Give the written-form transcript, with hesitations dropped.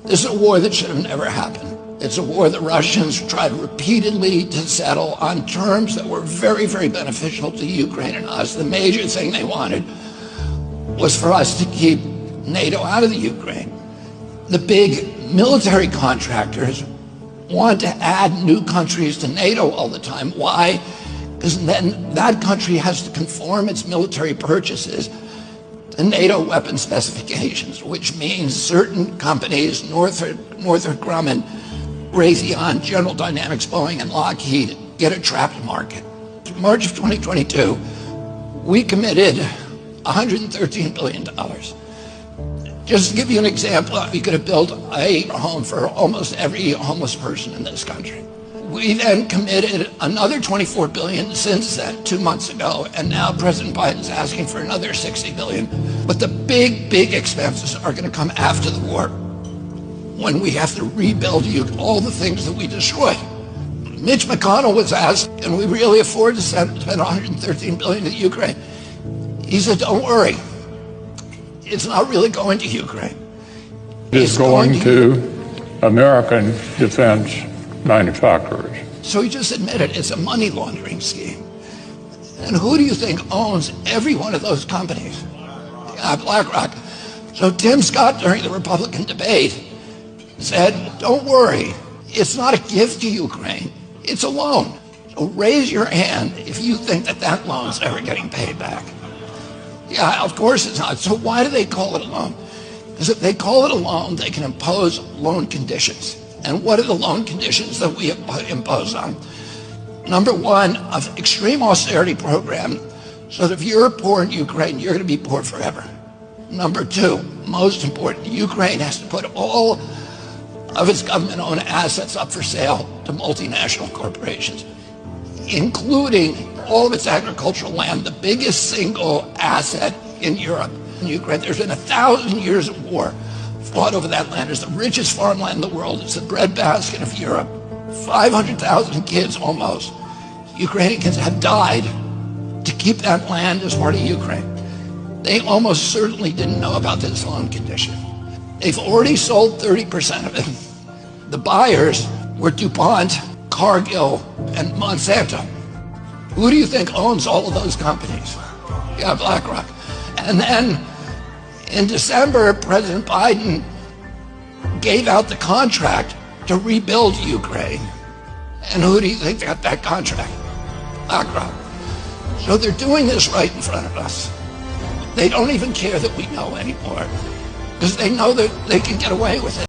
This is a war that should have never happened. It's a war the Russians tried repeatedly to settle on terms that were very, very beneficial to Ukraine and us. The major thing they wanted was for us to keep NATO out of the Ukraine. The big military contractors want to add new countries to NATO all the time. Why? Because then that country has to conform its military purchases to NATO weapon specifications, which means certain companies, Northrop Grumman, Raytheon, General Dynamics, Boeing, and Lockheed, get a trapped market. In March of 2022, we committed $113 billion. Just to give you an example, we could have built a home for almost every homeless person in this country. We then committed another $24 billion since then, 2 months ago, and now President Biden's asking for another $60 billion. But the big, big expenses are going to come after the war, when we have to rebuild all the things that we destroyed. Mitch McConnell was asked, can we really afford to spend $113 billion to Ukraine? He said, don't worry. It's not really going to Ukraine. It's going to American defense manufacturers. So he just admitted it's a money laundering scheme. And who do you think owns every one of those companies? BlackRock. So Tim Scott, during the Republican debate, said, don't worry, it's not a gift to Ukraine, it's a loan. So raise your hand if you think that that loan's ever getting paid back. Yeah, of course it's not. So why do they call it a loan? Because if they call it a loan, they can impose loan conditions. And what are the loan conditions that we impose on? Number one, an extreme austerity program, so that if you're poor in Ukraine, you're going to be poor forever. Number two, most important, Ukraine has to put all of its government-owned assets up for sale to multinational corporations, including all of its agricultural land, the biggest single asset in Europe. In Ukraine, there's been 1,000 years of war fought over that land. It's the richest farmland in the world. It's the breadbasket of Europe. 500,000 kids almost, Ukrainians have died to keep that land as part of Ukraine. They almost certainly didn't know about this loan condition. They've already sold 30% of it. The buyers were DuPont, Cargill, and Monsanto. Who do you think owns all of those companies? Yeah, BlackRock. And then in December, President Biden gave out the contract to rebuild Ukraine. And who do you think got that contract? BlackRock. So they're doing this right in front of us. They don't even care that we know anymore, because they know that they can get away with it.